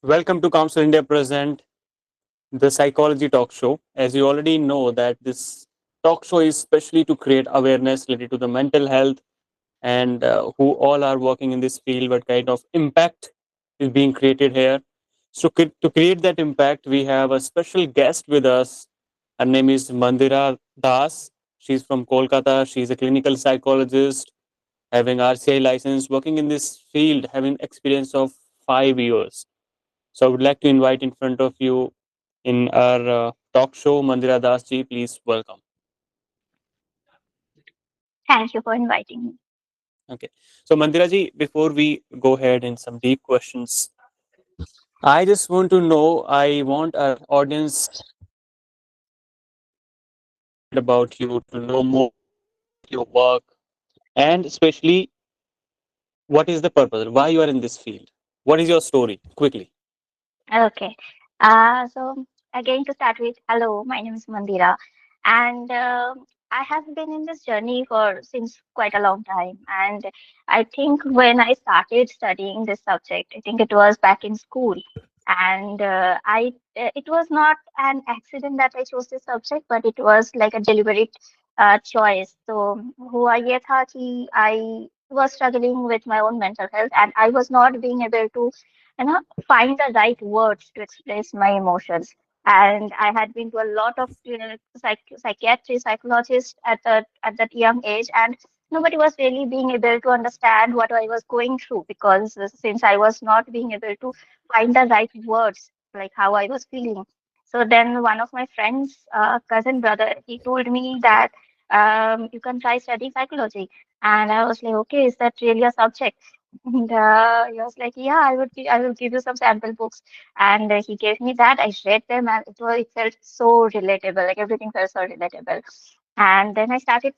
Welcome to Council India Present, the Psychology Talk Show. As you already know, that this talk show is specially to create awareness related to the mental health and who all are working in this field, what kind of impact is being created here. So, to create that impact, we have a special guest with us. Her name is Mandira Das. She's from Kolkata. She's a clinical psychologist, having RCI license, working in this field, having experience of 5 years. So I would like to invite in front of you in our talk show, Mandira Das ji. Please welcome. Thank you for inviting me. Okay. So Mandira ji, before we go ahead in some deep questions, I just want to know. I want our audience about you to know more your work and especially what is the purpose, why you are in this field. What is your story? Quickly. Okay. So again to start with, hello, my name is Mandira, and I have been in this journey for since quite a long time. And I think when I started studying this subject, I think it was back in school, and it was not an accident that I chose this subject, but it was like a deliberate choice. So हुआ ये था कि I was struggling with my own mental health, and I was not being able to find the right words to express my emotions. And I had been to a lot of psychiatry psychologists at that young age, and nobody was really being able to understand what I was going through, because since I was not being able to find the right words, like how I was feeling. So then one of my friends, cousin brother, he told me that you can try studying psychology. And I was like, okay, is that really a subject? And he was like, "Yeah, I will give you some sample books." And he gave me that. I read them, and it felt so relatable. Like everything felt so relatable. And then I started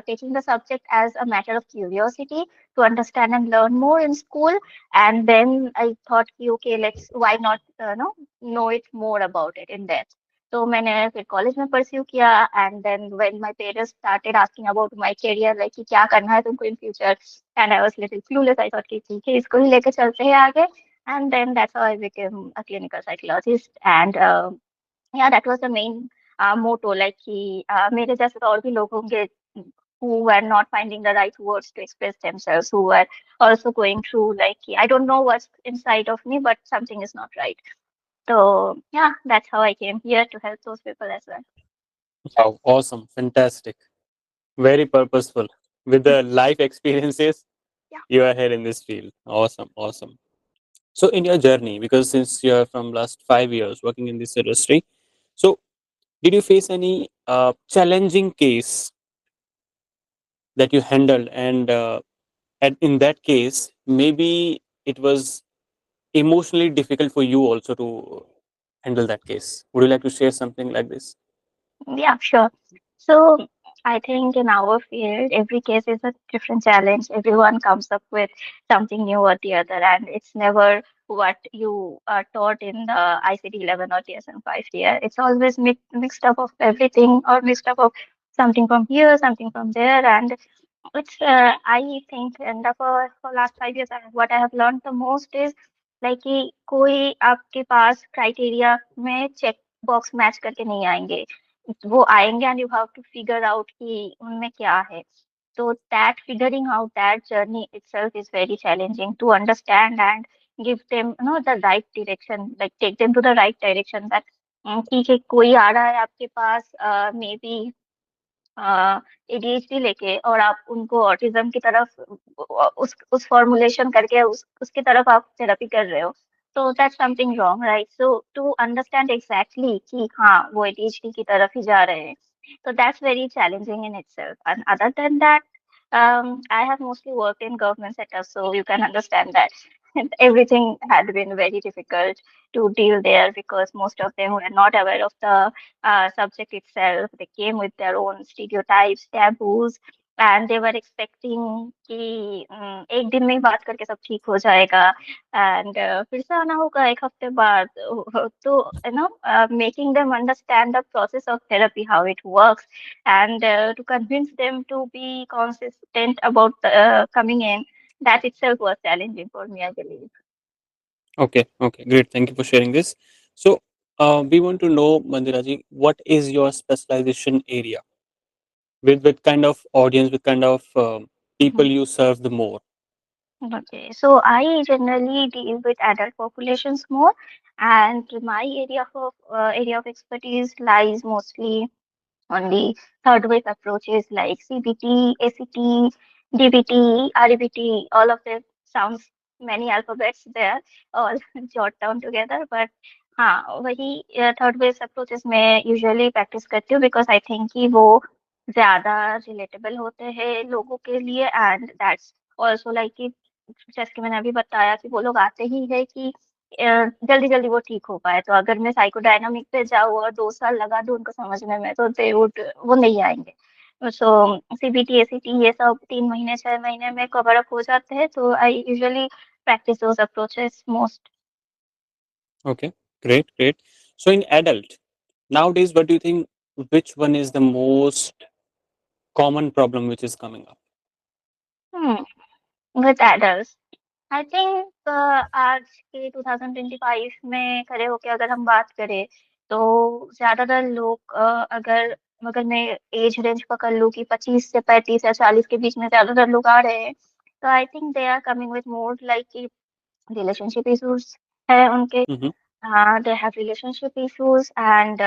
taking the subject as a matter of curiosity to understand and learn more in school. And then I thought, okay, let's why not know it more about it in depth. तो मैंने फिर college में pursue किया, and then when my parents started asking about my career, like कि क्या करना है तुमको in future, and I was little clueless. I thought कि ठीक है, इसको ही लेके चलते हैं आगे. And then that's how I became a clinical psychologist. And yeah that was the main motto, like कि मेरे जैसे तो और भी लोग होंगे who were not finding the right words to express themselves, who were also going through like I don't know what's inside of me, but something is not right. So yeah, that's how I came here to help those people as well. Wow, awesome, fantastic, very purposeful. With the life experiences, Yeah. you are here in this field. Awesome, awesome. So in your journey, because since you're from last 5 years working in this industry, so did you face any challenging case that you handled, and in that case, maybe it was emotionally difficult for you also to handle that case. Would you like to share something like this? Yeah, sure. So I think in our field, every case is a different challenge. Everyone comes up with something new or the other, and it's never what you are taught in the ICD 11 or DSM-5 here. It's always mixed up of everything, or mixed up of something from here, something from there, and it's I think in the for last 5 years, what I have learned the most is like कि कोई आपके पास criteria में check box match करके नहीं आएंगे. वो आएंगे and you have to figure out कि उनमें क्या है. So that figuring out that journey itself is very challenging to understand and give them the right direction, like take them to the right direction. That ठीक है, कोई आ रहा है आपके पास मे बी एडीएचडी लेके, और आप उनको ऑटिज्म की तरफ उस फॉर्मुलेशन करके उसकी तरफ आप थेरेपी कर रहे हो. तो that's something wrong, right? So to understand exactly कि हाँ वो एडीएचडी की तरफ ही जा रहे हैं. So that's very challenging in itself. And other than that, I have mostly worked in government sector, so you can understand that everything had been very difficult to deal there, because most of them were not aware of the subject itself. They came with their own stereotypes, taboos, and they were expecting कि एक दिन में ही बात करके सब ठीक हो जाएगा, एंड फिर से आना होगा एक हफ्ते बाद. तो making them understand the process of therapy, how it works, and to convince them to be consistent about coming in, that itself was challenging for me, I believe. Okay, okay, great. Thank you for sharing this. So, we want to know, Mandiraji, what is your specialization area? With kind of audience, with kind of people Mhm. you serve the more. Okay, so I generally deal with adult populations more, and my area of expertise lies mostly on the third wave approaches like CBT, ACT, DBT, REBT, all of them sounds many alphabets there, all jot down together. But हाँ वही third wave approaches मैं usually practice करती हूँ because I think कि वो ज्यादा relatable होते हैं लोगों के लिए एंड दैट्स ऑल्सो लाइक कि जैसे कि मैंने अभी बताया कि वो लोग आते ही है कि जल्दी जल्दी वो ठीक हो पाए तो अगर मैं साइकोडायनामिक पे जाऊँ और 2 साल लगा दूँ उनको समझने में तो दे वुड वो नहीं आएंगे सो सीबीटी एसीटी ये सब 3 महीने 6 महीने में कवर अप हो जाते हैं तो I usually practice those approaches most. Okay, great, great. So, in adult, nowadays, what do you think? Which one is the most common problem which is coming up? Hmm. With adults, I think आज के 2025 में खड़े होके अगर हम बात करें तो ज्यादातर लोग अगर अगर मैं एज रेंज पकड़ लूँ कि 25 से 35 या 40 के बीच में ज्यादातर लोग आ रहे हैं तो I think they are coming with more like कि रिलेशनशिप इश्यूज है उनके Mm-hmm. they have relationship issues and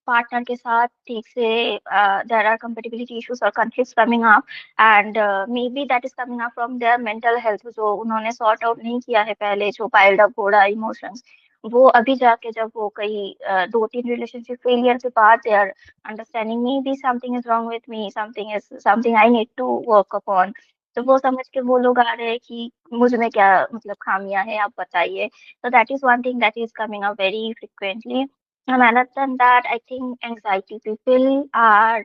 partner के साथ ठीक से there are compatibility issues or conflicts coming up and maybe that is coming up from their mental health जो उन्होंने sort out नहीं किया है पहले जो piled up हो रहा है emotions वो अभी जाके जब वो कई 2-3 relationship failure के बाद they are understanding maybe something is wrong with me something I need to work upon तो वो समझ के वो लोग आ रहे हैं कि मुझ में क्या मतलब खामियां हैं आप बताइए. So that is one thing that is coming up very frequently. And other than that, I think anxiety people are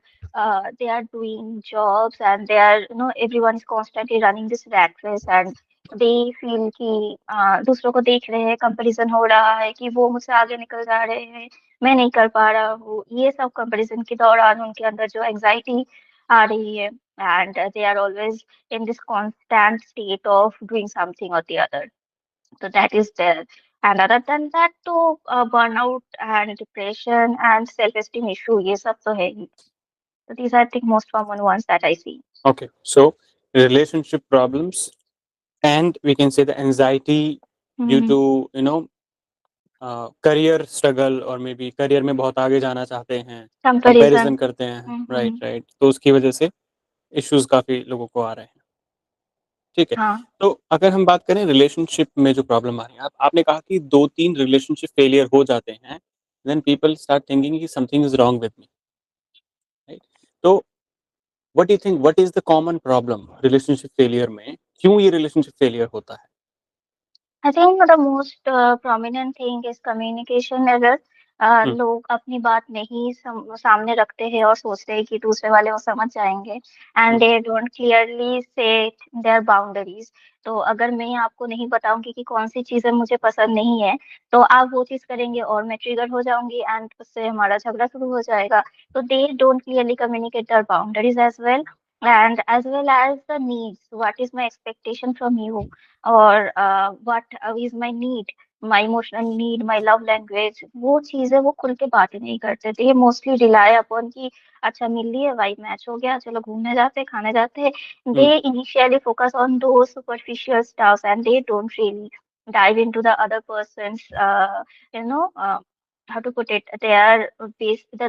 they are doing jobs and they are everyone is constantly running this rat race and they feel कि दूसरों को देख रहे हैं comparison हो रहा है कि वो मुझसे आगे निकल जा रहे हैं मैं नहीं कर पा रहा हूँ ये सब कंपैरिजन के दौरान उनके अंदर जो एंजाइटी आ रही है and they are always in this constant state of doing something or the other. So that is there. And other than that, तो burnout and depression and self-esteem issue ये सब तो है ही. So these are I think most common ones that I see. Okay, so relationship problems, and we can say the anxiety due Mm-hmm. to career struggle और may be career में बहुत आगे जाना चाहते हैं, कंपैरिजन Comparison. करते हैं, right Mm-hmm. Right, तो उसकी वजह से इश्यूज काफी लोगों को आ रहे हैं. ठीक है. हाँ. तो अगर हम बात करें रिलेशनशिप में जो प्रॉब्लम आ रही है, आपने कहा कि 2-3 रिलेशनशिप फेलियर हो जाते हैं, देन पीपल स्टार्ट थिंकिंग कि something is wrong with me, right. तो what do you think, what is the common problem relationship failure में, क्यों ये रिलेशनशिप फेलियर होता है? I think the most prominent thing is communication error. हम्म. लोग अपनी बात नहीं सामने रखते हैं और सोचते हैं कि दूसरे वाले वो समझ जाएंगे and hmm. They don't clearly set their boundaries. तो अगर मैं आपको नहीं बताऊंगी कि कौन सी चीजें मुझे पसंद नहीं है तो आप वो चीज करेंगे और मैं ट्रिगर हो जाऊंगी एंड उससे हमारा झगड़ा शुरू हो जाएगा. तो they don't clearly communicate their boundaries as well and as well as the needs. What is my expectation from you? और what is my need, my emotional need, my love language. वो चीजें वो खुल के बातें नहीं करते थे ये मोस्टली रिलाय अपॉन कि अच्छा मिल लिए वाइब मैच हो गया चलो घूमने जाते हैं खाने जाते हैं. हम्म. They initially focus on those superficial stuff and they don't really dive into the other person's you know how to put it their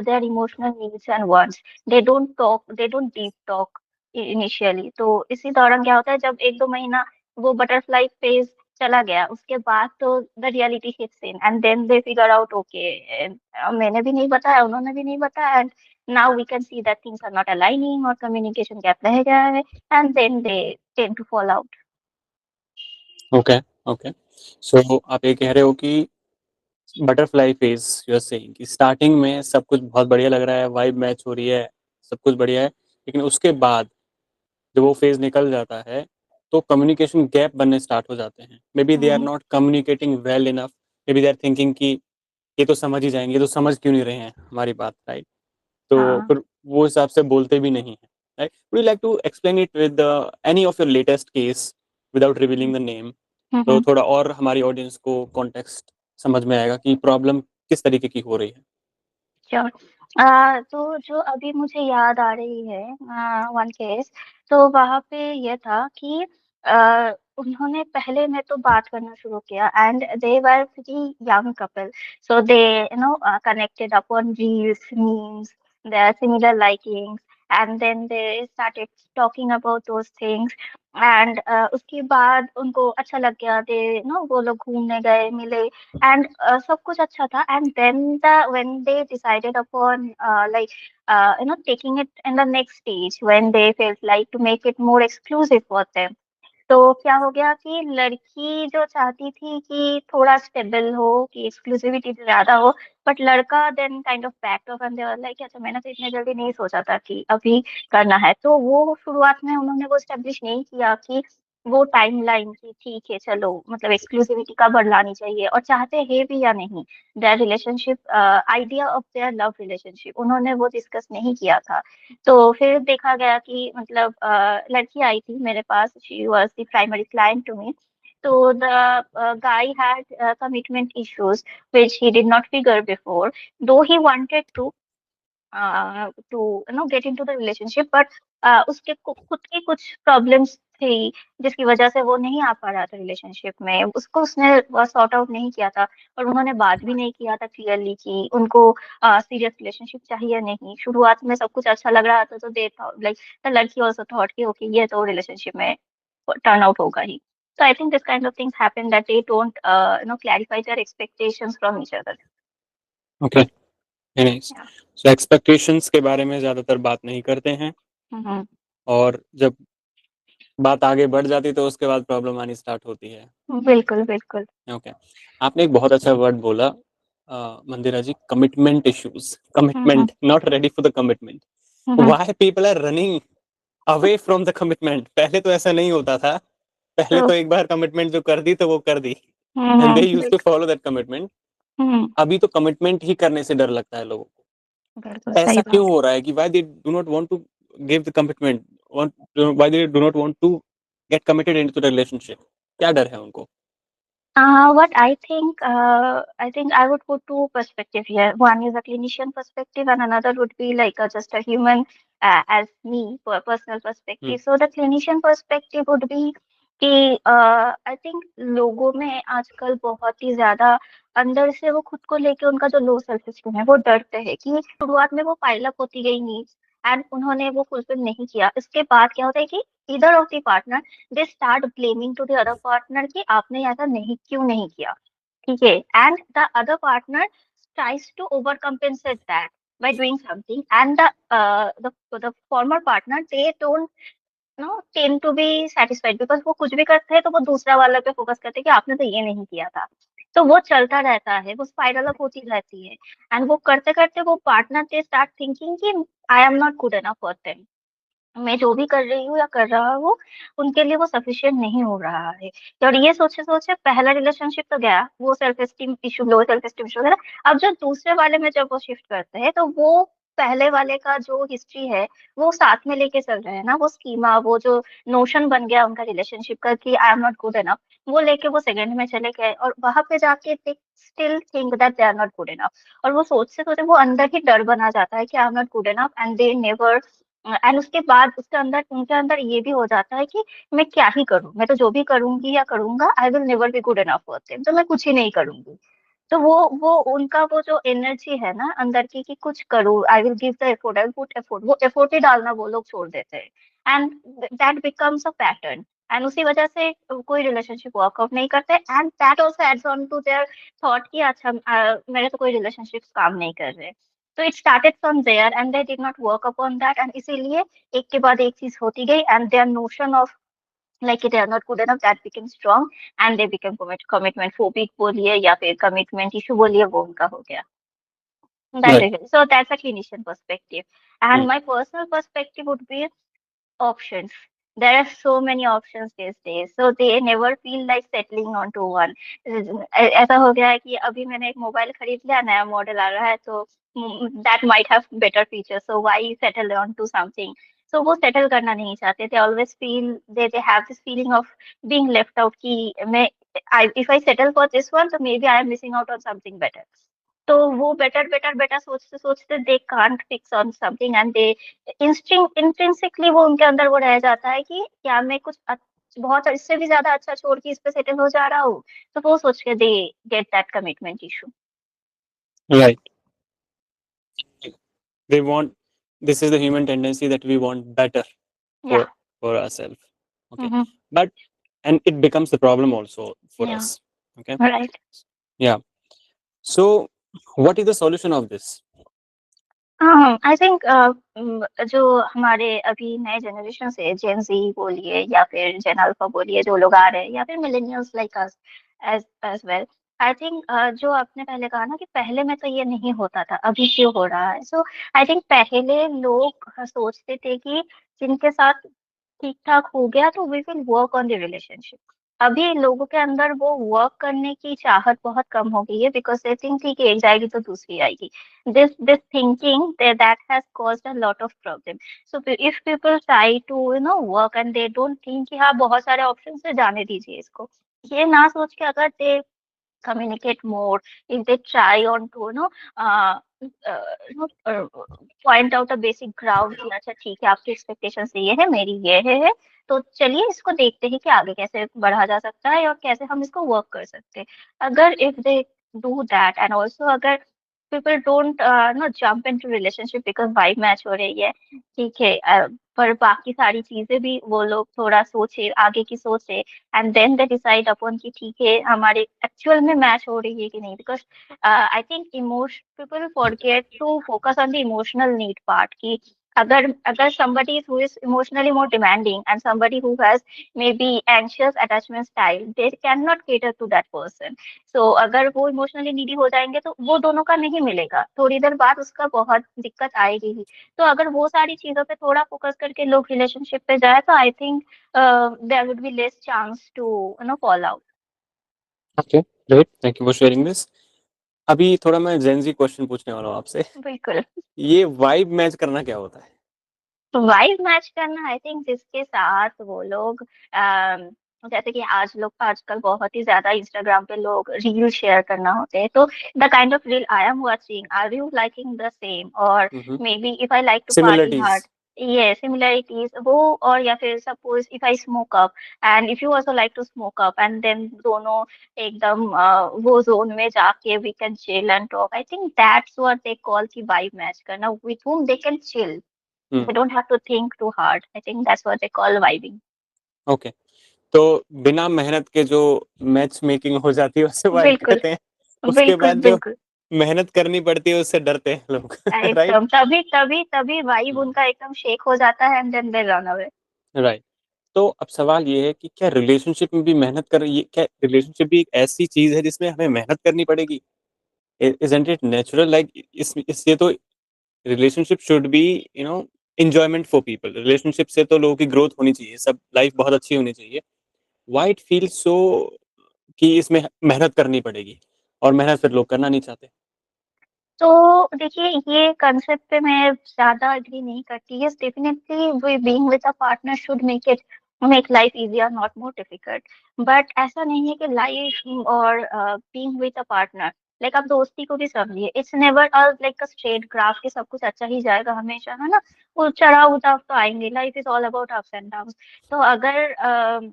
their emotional needs and wants. They don't deep talk initially. तो इसी दौरान क्या होता है जब 1-2 महीना वो butterfly phase चला गया उसके बाद तो the reality hits in and then they figure out okay मैंने भी नहीं बताया उन्होंने भी नहीं बताया and now we can see that things are not aligning और कम्युनिकेशन गैप रह गया है and then they tend to fall out. Okay, okay. So आप ये कह रहे हो कि butterfly phase, you are saying कि स्टार्टिंग में सब कुछ बहुत बढ़िया लग रहा है, वाइब मैच हो रही है, सब कुछ बढ़िया है, लेकिन उसके बाद जब वो फेज निकल जाता है तो कम्युनिकेशन गैप बनने स्टार्ट हो जाते हैं. Maybe they are not communicating well enough, maybe they are thinking कि ये तो समझ ही जाएंगे, ये तो समझ क्यों नहीं रहे हैं हमारी बात, राइट. तो हाँ. फिर वो हिसाब से बोलते भी नहीं है, right. Would you like to explain it with any of your latest case without revealing the name, तो थोड़ा और हमारी ऑडियंस को कॉन्टेक्स्ट समझ में आएगा कि प्रॉब्लम किस तरीके की हो रही है। श्योर। तो जो अभी मुझे याद आ रही है वन केस, तो वहां पे ये था कि उन्होंने पहले में तो बात करना शुरू किया and they were pretty young couple, so they connected upon reels, memes, their similar likings, and then they started talking about those things. And उसके बाद उनको अच्छा लग गया, दे वो लोग घूमने गए, मिले, and सब कुछ अच्छा था, and then when they decided upon taking it in the next stage, when they felt like to make it more exclusive for them, तो क्या हो गया कि लड़की जो चाहती थी कि थोड़ा स्टेबल हो, कि एक्सक्लूसिविटी ज्यादा हो, बट लड़का then kind of back off and they were like अच्छा मैंने तो इतने जल्दी नहीं सोचा था कि अभी करना है। तो वो शुरुआत में उन्होंने वो स्टेब्लिश नहीं किया कि वो टाइमलाइन की ठीक है चलो मतलब एक्सक्लूसिविटी कब बढ़ानी चाहिए और चाहते हैं भी या नहीं, their relationship idea of their love relationship उन्होंने वो डिस्कस नहीं किया था। तो फिर देखा गया कि मतलब लड़की आई थी मेरे पास, she was the primary client to me. तो the guy had commitment issues which he did not figure before, though he wanted to get into the relationship, but उसके खुद की कुछ प्रॉब्लम्स थी जिसकी वजह से वो नहीं आ पा रहा था रिलेशनशिप में, उसको उसने सॉर्ट आउट नहीं किया था। और उन्होंने बात भी नहीं किया था क्लियरली कि उनको सीरियस रिलेशनशिप चाहिए नहीं। शुरुआत में सब कुछ अच्छा लग रहा था तो दे लाइक द लड़की ऑल्सो थॉट कि ओके ये तो रिलेशनशिप में टर्न आउट होगा ही। So I think this kind of things happen that they don't clarify their expectations from each other. Okay, nice. Yeah. So expectations के बारे में ज़्यादातर बात नहीं करते हैं, Mm-hmm. और जब बात आगे बढ़ जाती है तो उसके बाद प्रॉब्लम आनी स्टार्ट होती है। बिल्कुल बिल्कुल। ओके, आपने एक बहुत अच्छा वर्ड बोला Mandira ji, commitment issues. Hmm commitment, not ready for the commitment. Hmm why people are running away from the commitment? पहले तो ऐसा नहीं होता था, पहले तो तो एक बार कमिटमेंट जो कर दी तो वो कर दी, एंड दे यूज्ड टू बिल्कुल। Follow that commitment. हम्म अभी तो कमिटमेंट ही करने से डर लगता है लोगों को। बिल्कुल ऐसा सही क्यों बात हो रहा है कि why they do not want to give the commitment, why they do not want to get committed into the relationship? क्या डर है उनको? What I think I would put two perspective here. One is a clinician perspective, and another would be like just a human, as me, personal hmm perspective. So the clinician perspective would be कि I think लोगों में आजकल बहुत ही ज्यादा अंदर से वो खुद को लेके उनका जो लो सेल्फ एस्टीम है वो डरते हैं कि शुरुआत में वो पाइल अप होती गई नीड्स एंड उन्होंने वो फुलफिल नहीं किया। इसके बाद क्या होता है कि either of the partner they start blaming to the other partner कि आपने ऐसा नहीं क्यों नहीं किया, ठीक है, and the other partner tries to over compensate that by doing something, and the former partner they don't tend to be satisfied because वो कुछ भी करते हैं तो वो दूसरा वाला पे फोकस करते हैं कि आपने तो ये नहीं किया था। तो वो चलता रहता है, वो स्पाइरल अप होती रहती है, एंड वो करते करते वो पार्टनर दे स्टार्ट थिंकिंग कि I am not good enough for them, मैं जो भी कर रही हूँ या कर रहा हूँ उनके लिए वो सफिशिएंट नहीं हो रहा है। और ये सोचे सोचे पहला रिलेशनशिप तो गया, वो self esteem issue, low self esteem issue वगैरह। अब जो दूसरे वाले में जब वो शिफ्ट करते हैं तो वो पहले वाले का जो हिस्ट्री है वो साथ में लेके चल रहे हैं ना, वो स्कीमा, वो जो नोशन बन गया उनका रिलेशनशिप का कि I am not good enough, वो लेके वो सेकंड में चले गए और वहां पे जाके they still think that they are not good enough. और वो सोचते सोचते वो अंदर ही डर बना जाता है कि I am not good enough, and they never, and उसके बाद उसके अंदर उनके अंदर ये भी हो जाता है कि मैं क्या ही करूं, मैं तो जो भी करूंगी या करूंगा I will never be good enough for them, तो मैं कुछ ही नहीं करूंगी। तो वो उनका वो जो एनर्जी है ना अंदर की कि कुछ करूँ, I will give the effort, I will put effort, वो एफोर्ट ही डालना वो लोग छोड़ देते हैं, and that becomes a pattern. And उसी वजह से कोई रिलेशनशिप वर्कआउट नहीं करते, and that also adds on to their thought कि अच्छा मेरे तो कोई रिलेशनशिप काम नहीं कर रहे। तो it started from there and they did not work upon that, and इसीलिए एक के बाद एक चीज होती गई, and their notion of like they are not good enough that became strong, and they became commitment phobic बोलिए या फिर commitment issue बोलिए, वो उनका हो गया। That right. is it. So that's a clinician perspective, and my personal perspective would be options. There are so many options these days, so they never feel like settling onto one. ऐसा हो गया है कि अभी मैंने एक mobile खरीद लिया, नया मॉडल आ रहा है, तो that might have better features, so why settle on to something? So वो सेटल करना नहीं चाहते, they always feel they have this feeling of being left out कि मैं if I settle for this one, so maybe I am missing out on something better. तो वो better better better सोचते सोचते they can't fix on something and they intrinsically वो उनके अंदर वो रह जाता है कि क्या मैं कुछ बहुत इससे भी ज्यादा अच्छा छोड़ के इस पे सेटल हो जा रहा हूँ, तो वो सोच के they get that commitment issue. Right. They want, this is the human tendency that we want better Yeah. for ourselves. Okay. Mm-hmm. But, and it becomes the problem also for Yeah. us. Okay. Right. Yeah. So, what is the solution of this? I think जो हमारे अभी नए generation से जेन जी बोलिए या फिर जेन alpha बोलिए जो लोग आ रहे हैं या फिर millennials like us as well. I think जो आपने पहले कहा ना कि पहले में तो ये नहीं होता था, अभी क्यों हो रहा है. सो आई थिंक पहले लोग सोचते थे कि जिनके साथ ठीक ठाक हो गया तो we will work on the relationship. अभी लोगों के अंदर वो वर्क करने की चाहत बहुत कम हो गई है बिकॉज दे थिंक कि एक जाएगी तो दूसरी आएगी. This thinking that has caused a lot of problem. So if people try to work and they don't think कि हाँ बहुत सारे ऑप्शन से जाने दीजिए इसको, ये ना सोच के अगर they communicate more, if they try on to uh, point out a basic ground कि अच्छा ठीक है आपकी एक्सपेक्टेशन ये है मेरी ये है, तो चलिए इसको देखते हैं कि आगे कैसे बढ़ा जा सकता है और कैसे हम इसको वर्क कर सकते हैं. अगर if they do that and also अगर people don't jump into relationship because vibe match हो रही है, ठीक है, पर बाकी सारी चीजें भी वो लोग थोड़ा सोचे, आगे की सोचे, and then they decide upon कि ठीक है हमारे एक्चुअल में मैच हो रही है कि नहीं. Because I think emotion people forget to focus on the emotional need part कि अगर अगर somebody who is emotionally more demanding and somebody who has maybe anxious attachment style, they cannot cater to that person. So अगर वो emotionally needy हो जाएंगे तो वो दोनों का नहीं मिलेगा, थोड़ी देर बाद उसका बहुत दिक्कत आएगी ही. तो अगर वो सारी चीजों पे थोड़ा फोकस करके लोग रिलेशनशिप पे जाए तो I think there would be less chance to fall out. Okay, great. Thank you for sharing this. अभी थोड़ा मैं जेंजी क्वेश्चन पूछने वाला हूँ आपसे. बिल्कुल. ये वाइब मैच करना क्या होता है? वाइब मैच करना आई थिंक जिसके साथ वो लोग जैसे कि आज लोग आजकल बहुत ही ज्यादा इंस्टाग्राम पे लोग रील शेयर करना होते हैं, तो the kind of reel I am watching are you liking the same, और Mm-hmm. Maybe if I like to party hard, Similarities. ये सिमिलरिटीज वो, और या फिर suppose if I smoke up and if you also like to smoke up and then दोनों एकदम वो zone में जाके we can chill and talk. I think that's what they call की वाइब मैच करना, with whom they can chill. Hmm. They don't have to think too hard. I think that's what they call vibing. Okay. तो बिना मेहनत के जो match making हो जाती है उसे वाइब बिल्कुल. कहते हैं. उसके बिल्कुल बाद जो बिल्कुल. मेहनत करनी पड़ती है उससे डरते हैं लोग. राइट. एकदम तभी तभी तभी वाइब उनका एकदम शेक हो जाता है and then they run away. Right. तो अब सवाल ये है कि क्या रिलेशनशिप में भी मेहनत कर, ये क्या रिलेशनशिप भी एक ऐसी चीज है जिसमें हमें मेहनत करनी पड़ेगी? Isn't it natural? लाइक इससे तो relationship should be, you know, enjoyment for people. Relationship से तो लोगों की ग्रोथ होनी चाहिए, सब लाइफ बहुत अच्छी होनी चाहिए. व्हाई इट फील सो कि इसमें मेहनत करनी पड़ेगी, और मेहनत फिर लोग करना नहीं चाहते? तो देखिए ये कंसेप्ट पे मैं ज्यादा एग्री नहीं करती. Yes definitely we being with a partner should make life easier not more difficult. But ऐसा नहीं है कि लाइफ और being with a partner, like आप दोस्ती को भी समझिए, it's never like a straight graph कि सब कुछ अच्छा ही जाएगा हमेशा, है ना. वो चढ़ाव उतार तो आएंगे, life is all about ups and down. तो अगर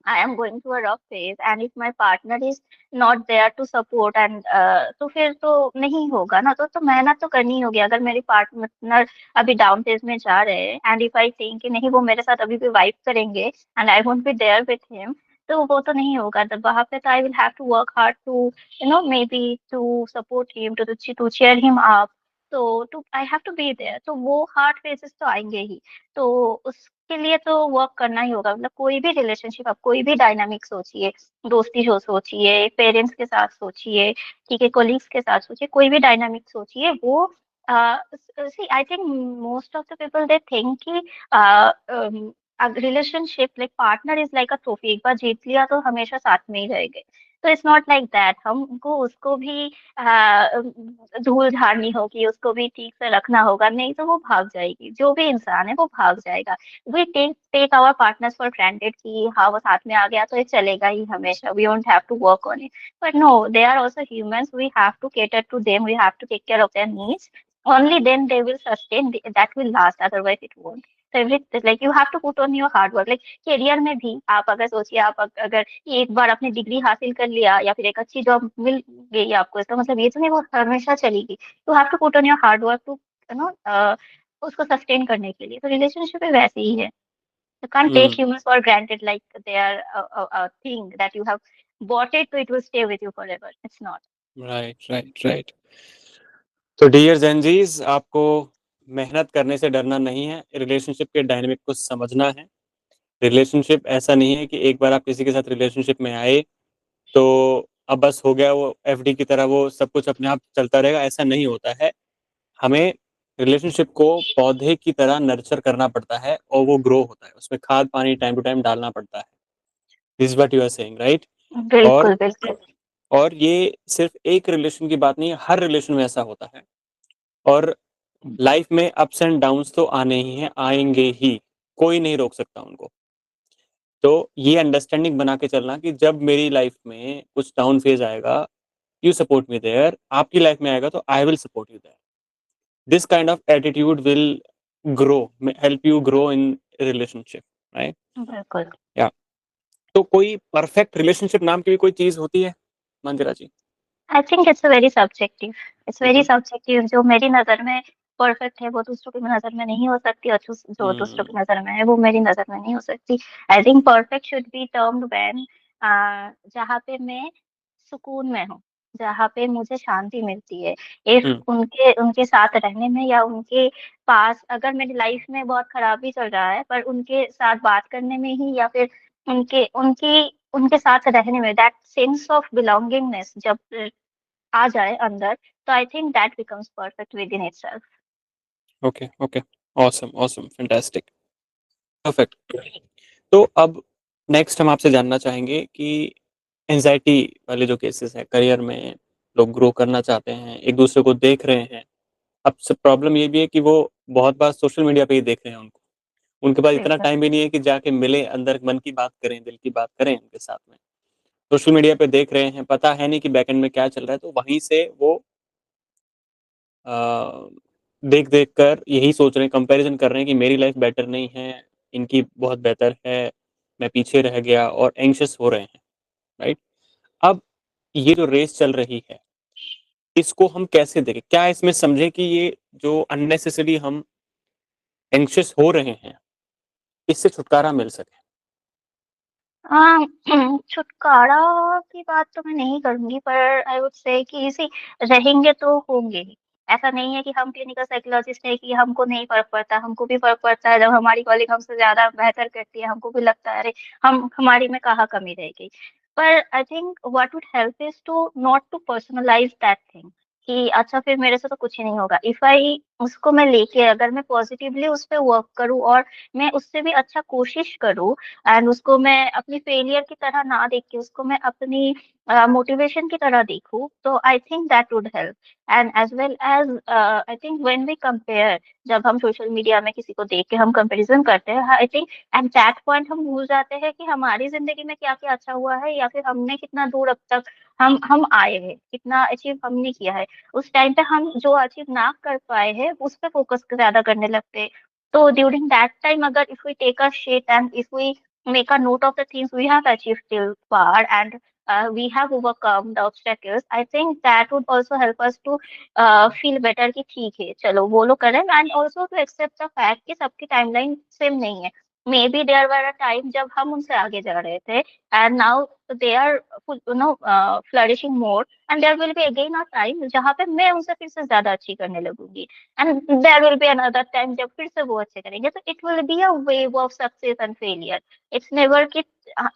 I am going through a rough phase and if my partner is not there to support and तो फिर तो नहीं होगा ना. तो मेहनत तो करनी होगी. अगर मेरी पार्टनर अभी डाउन फेज में जा रहे हैं एंड इफ आई थिंक कि नहीं वो मेरे साथ अभी भी वाइब करेंगे and I won't be there with him, तो वो तो नहीं होगा. तो वहां पे तो I will have to work hard to maybe to support him, to cheer him up. तो to I have to be there. तो वो हार्ड फेजेस तो आएंगे ही. तो के लिए तो वर्क करना ही होगा. मतलब कोई भी रिलेशनशिप, आप कोई भी डायनामिक सोचिए, दोस्ती जो सोचिए, पेरेंट्स के साथ सोचिए, ठीक है, कोलीग्स के साथ सोचिए, कोई भी डायनामिक सोचिए, वो see I think most of the people they think कि relationship like partner is like a trophy, एक बार जीत लिया तो हमेशा साथ में ही रहेंगे। तो इट्स नॉट लाइक दैट, हमको उसको भी धूल झाड़नी होगी, उसको भी ठीक से रखना होगा, नहीं तो वो भाग जाएगी, जो भी इंसान है वो भाग जाएगा। We take take our partners for granted कि हाँ वो साथ में आ गया तो ये चलेगा ही हमेशा, we don't have to work on it. But no, they are also humans, we have to cater to them, we have to take care of their needs, only then they will sustain, that will last, otherwise it won't। तो every like you have to put on your hard work, like career में भी आप अगर सोचिए, आप अगर एक बार आपने डिग्री हासिल कर लिया या फिर एक अच्छी जॉब मिल गई आपको, इसका मतलब ये तो नहीं वो हमेशा चलेगी। You have to put on your hard work to you know उसको सस्टेन करने के लिए। तो रिलेशनशिप में वैसे ही है, you can't take hmm. humans for granted like they are a thing that you have bought it so it will stay with you forever, it's not। Right, right, right. तो dear Gen Zs, आपको मेहनत करने से डरना नहीं है, relationship के dynamic को समझना है। रिलेशनशिप ऐसा नहीं है कि एक बार आप किसी के साथ रिलेशनशिप में आए तो अब बस हो गया, वो एफडी की तरह वो सब कुछ अपने आप चलता रहेगा, ऐसा नहीं होता है। हमें रिलेशनशिप को पौधे की तरह नर्चर करना पड़ता है और वो ग्रो होता है, उसमें खाद पानी टाइम टू टाइम डालना पड़ता है। This is what you are saying, right? और बिल्कुल बिल्कुल। और ये सिर्फ एक रिलेशन की बात नहीं है, हर रिलेशन में ऐसा होता है। और लाइफ में अप्स एंड डाउन्स तो आने ही हैं, आएंगे ही, कोई नहीं रोक सकता उनको। तो ये अंडरस्टैंडिंग बना के चलना कि जब मेरी लाइफ में कुछ डाउन फेज आएगा, यू सपोर्ट मी देयर, आपकी लाइफ में आएगा तो I will support you there. This kind of attitude will grow, help you grow in relationship, right? बिल्कुल। या तो कोई परफेक्ट रिलेशनशिप नाम की भी कोई चीज होती है, Mandira ji? I think it's very subjective, it's very hmm. Subjective. जो मेरी नजर में परफेक्ट है वो दूसरों की नजर में नहीं हो सकती, और जो दूसरों हम्म। की नजर में है वो मेरी नजर में नहीं हो सकती। I think perfect should be termed when जहाँ पे मैं सुकून में हूँ, जहाँ पे मुझे शांति मिलती है। इफ हम्म। उनके उनके साथ रहने में या उनके पास, अगर मेरी लाइफ में बहुत खराब भी चल रहा है पर उनके साथ बात करने में ही, या फिर उनके उनकी उनके साथ रहने में, दैट सेंस ऑफ बिलोंगिंगनेस जब आ जाए अंदर, तो I think that becomes perfect with in itself. Okay, okay. Awesome, awesome, fantastic, perfect. तो अब नेक्स्ट हम आपसे जानना चाहेंगे कि एंजाइटी वाले जो केसेस हैं करियर में, लोग ग्रो करना चाहते हैं, एक दूसरे को देख रहे हैं। अब सब प्रॉब्लम ये भी है कि वो बहुत बार सोशल मीडिया पे ही देख रहे हैं उनको, उनके पास इतना बिल्कुल। टाइम भी नहीं है कि जाके मिले, अंदर मन की बात करें, दिल की बात करें उनके साथ में। सोशल मीडिया पे देख रहे हैं, पता है नहीं कि बैकएंड में क्या चल रहा है, तो वहीं से वो देख देख कर यही सोच रहे हैं, कंपैरिजन कर रहे हैं कि मेरी लाइफ बेटर नहीं है, इनकी बहुत बेहतर है, मैं पीछे रह गया, और एंग्शियस हो रहे हैं, राइट? अब ये जो रेस चल रही है, इसको हम कैसे देखें? क्या इसमें समझें कि ये जो अननेसेसरी हम एंग्शियस हो रहे हैं, इससे छुटकारा मिल सके? हाँ। छुटकारा की बात तो मैं नहीं करूंगी, पर आई वुड से कि इसी रहेंगे तो होंगे ही। ऐसा नहीं है कि हम क्लिनिकल साइकोलॉजिस्ट है कि हमको नहीं फर्क पड़ता, हमको भी फर्क पड़ता है। जब हमारी कॉलिग हमसे ज्यादा बेहतर करती है, हमको भी लगता है अरे हम हमारी में कहाँ कमी रह गई। पर I think what would help is to not to personalise that thing, कि अच्छा फिर मेरे से तो कुछ ही नहीं होगा। इफ आई उसको मैं लेके अगर मैं पॉजिटिवली उस पर वर्क करूँ और मैं उससे भी अच्छा कोशिश करूँ, एंड उसको मैं अपनी फेलियर की तरह ना देख के उसको मैं अपनी मोटिवेशन की तरह देखूं, तो I think that would help. And as well as I think when we compare, जब हम सोशल मीडिया में किसी को देख के हम कंपैरिजन करते हैं, I think at that point हम भूल जाते हैं कि हमारी जिंदगी में क्या क्या अच्छा हुआ है, या फिर हमने कितना दूर अब तक हम आए हैं, कितना अचीव हमने किया है। उस टाइम पे हम जो अचीव ना कर पाए हैं उस पर फोकस ज्यादा करने लगते हैं। So during that time, agar if we take a sheet and if we make a note of the things we have achieved till far, and we have overcome the obstacles, I think that would also help us to feel better कि ठीक है चलो वो लोग कर रहे हैं, and also to accept the fact कि सबकी timeline same नहीं है। Maybe there were a time जब हम उनसे आगे जा रहे थे, and now they are flourishing more, and there will be again a time जहाँ पे मैं उनसे फिर से ज्यादा अच्छी करने लगूंगी, and there will be another time जब फिर से वो अच्छे करेंगे। तो it will be a wave of success and failure. It's never कि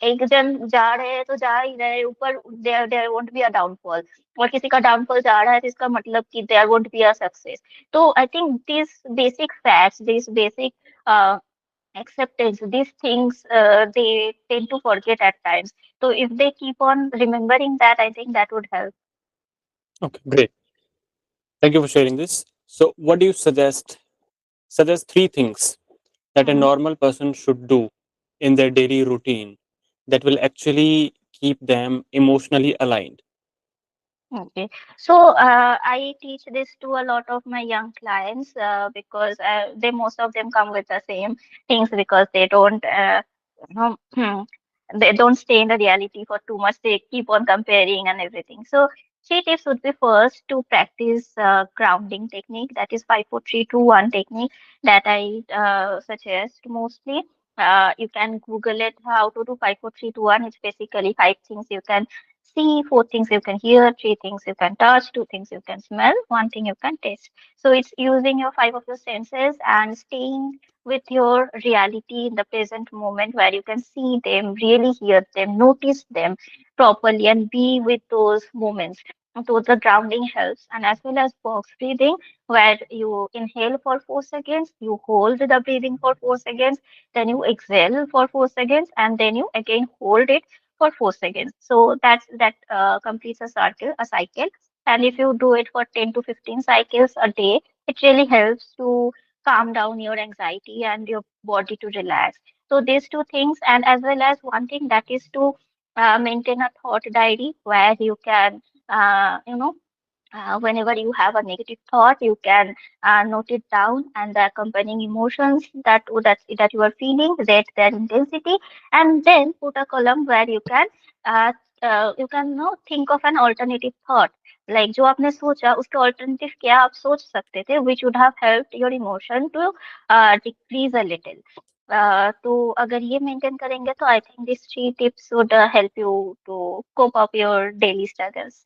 एक जन जा रहे हैं तो जा ही रहे ऊपर, there there won't be a downfall, और किसी का डाउनफॉल जा रहा है तो इसका मतलब कि there won't be a success. तो I think this basic facts, this basic acceptance. These things they tend to forget at times. So if they keep on remembering that, I think that would help. Okay, great. Thank you for sharing this. So, what do you suggest? Suggest three things that a Mhm. normal person should do in their daily routine that will actually keep them emotionally aligned. Okay. So I teach this to a lot of my young clients because they most of them come with the same things because they don't you know, they don't stay in the reality for too much. They keep on comparing and everything. So three tips would be first to practice grounding technique. That is 5 4 3 2 1 technique that I suggest mostly. You can Google it how to do 5 4 3 2 1. It's basically five things you can see, four things you can hear, three things you can touch, two things you can smell, one thing you can taste. So it's using your five of your senses and staying with your reality in the present moment where you can see them, really hear them, notice them properly, and be with those moments. So the grounding helps, and as well as box breathing, where you inhale for 4 seconds, you hold the breathing for 4 seconds, then you exhale for 4 seconds, and then you again hold it for 4 seconds. So that completes a cycle. And if you do it for 10 to 15 cycles a day, it really helps to calm down your anxiety and your body to relax. So these two things, and as well as one thing that is to maintain a thought diary where you can, whenever you have a negative thought, you can note it down and the accompanying emotions that you are feeling, rate their intensity, and then put a column where uh, you can think of an alternative thought. Like जो आपने सोचा उसके alternative क्या आप सोच सकते थे, which would have helped your emotion to decrease a little. तो अगर ये मेंटेन करेंगे तो I think these three tips would help you to cope up your daily struggles.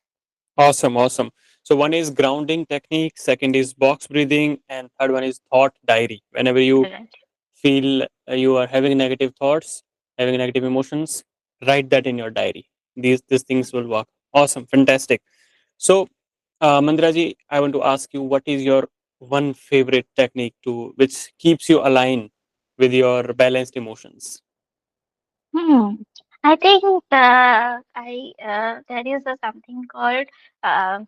Awesome, awesome. So one is grounding technique, second is box breathing, and third one is thought diary. Whenever you Right. feel you are having negative thoughts, having negative emotions, write that in your diary. These things will work. Awesome, fantastic. So, Mandiraji, I want to ask you, what is your one favorite technique to which keeps you aligned with your balanced emotions? Hmm. I think I there is a something called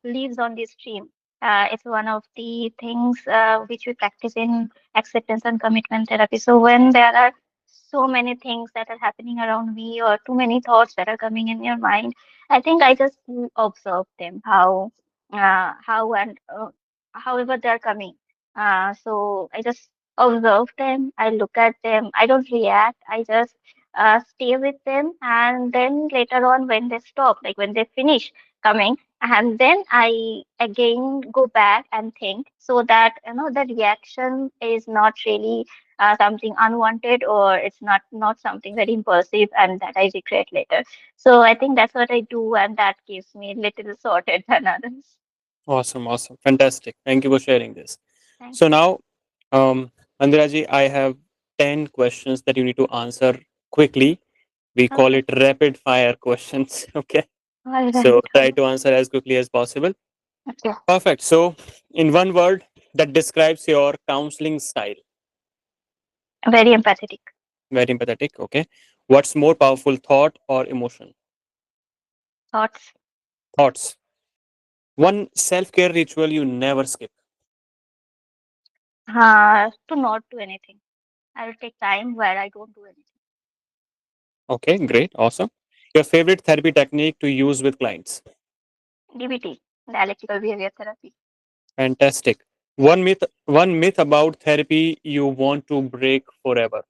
leaves on the stream. It's one of the things which we practice in acceptance and commitment therapy. So when there are so many things that are happening around me or too many thoughts that are coming in your mind, I think I just observe them, how and however they are coming. So I just observe them. I look at them. I don't react. I just stay with them, and then later on when they stop, like when they finish coming, and then I again go back and think, so that the reaction is not really something unwanted, or it's not something very impulsive and that I regret later. So I think that's what I do, and that keeps me a little sorted than others. Awesome, awesome, fantastic. Thank you for sharing this. Thank So you. now, Mandiraji, I have 10 questions that you need to answer quickly. We call Okay. it rapid fire questions. Okay. All So right. try to answer as quickly as possible. Okay. Perfect. So, in one word that describes your counseling style, Very empathetic. very empathetic. Okay. What's more powerful, thought or emotion? Thoughts. Thoughts. One self care ritual you never skip. To not do anything. I will take time where I don't do anything. Okay, great. Awesome. Your favorite therapy technique to use with clients. DBT, dialectical behavior therapy. Fantastic. One myth about therapy you want to break forever.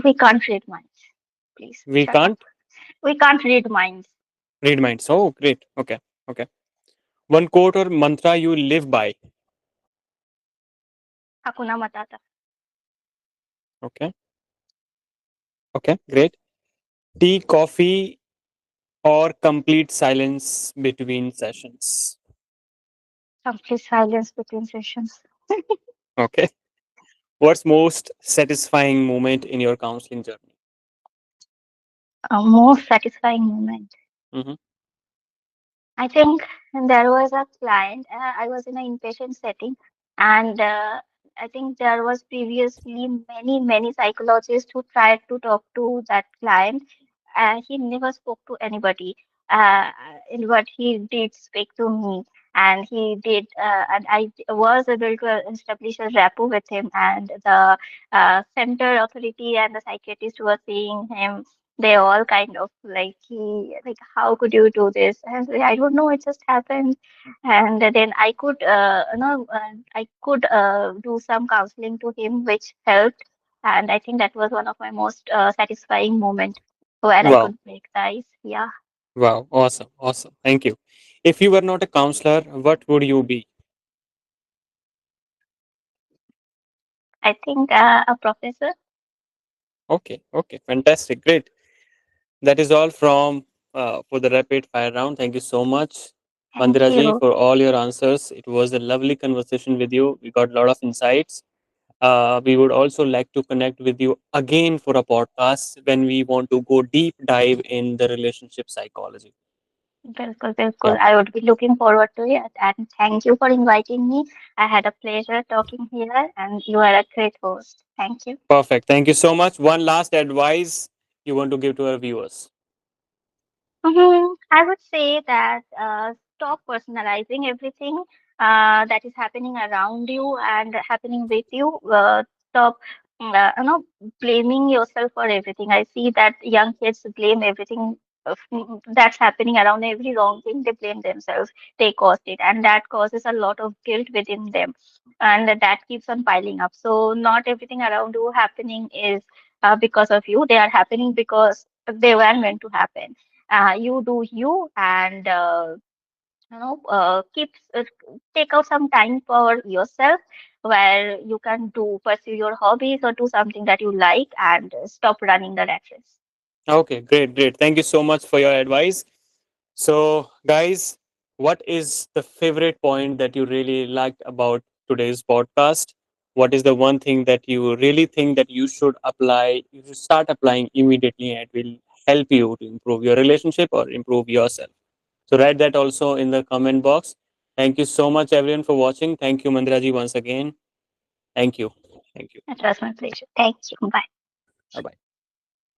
We can't read minds. Please We shut up. can't We can't read minds. read minds. Oh, great. Okay. Okay. One quote or mantra you live by. Hakuna Matata. Okay. Okay. Great. Tea, coffee, or complete silence between sessions. Complete silence between sessions. Okay. What's most satisfying moment in your counseling journey? A most satisfying moment. Hmm. I think there was a client. I was in an inpatient setting, and I think there was previously many psychologists who tried to talk to that client. He never spoke to anybody. Uh, but he did speak to me, and he did, and I was able to establish a rapport with him. And the center authority and the psychiatrist who were seeing him, they all kind of like, he like, how could you do this? And I don't know, it just happened. And then I could, I could do some counseling to him, which helped. And I think that was one of my most satisfying moment where I Wow. could break the ice. Yeah, Wow. Awesome. Awesome. Thank you. If you were not a counselor, what would you be? I think a professor. Okay. Okay. Fantastic. Great. That is all from for the rapid fire round. Thank you so much, Thank Mandiraji, you. for all your answers. It was a lovely conversation with you. We got a lot of insights. We would also like to connect with you again for a podcast when we want to go deep dive in the relationship psychology. Bilkul, Yeah, bilkul. I would be looking forward to it. And thank you for inviting me. I had a pleasure talking here, and you are a great host. Thank you. perfect. Thank you so much. One last advice you want to give to our viewers. I would say that stop personalizing everything that is happening around you and happening with you. Stop, blaming yourself for everything. I see that young kids blame everything that's happening around, every wrong thing. They blame themselves. They caused it, and that causes a lot of guilt within them, and that keeps on piling up. So not everything around you happening is because of you. They are happening because they were meant to happen. You do you, and keep take out some time for yourself where you can do pursue your hobbies or do something that you like, and stop running the rat race. Okay, great, great. Thank you so much for your advice. So, guys, what is the favorite point that you really liked about today's podcast? What is the one thing that you really think that you should apply, you should start applying immediately and it will help you to improve your relationship or improve yourself? So, write that also in the comment box. Thank you so much, everyone, for watching. Thank you, Mandiraji, once again. Thank you. Thank you. It was my pleasure. Thank you. Bye. Bye bye.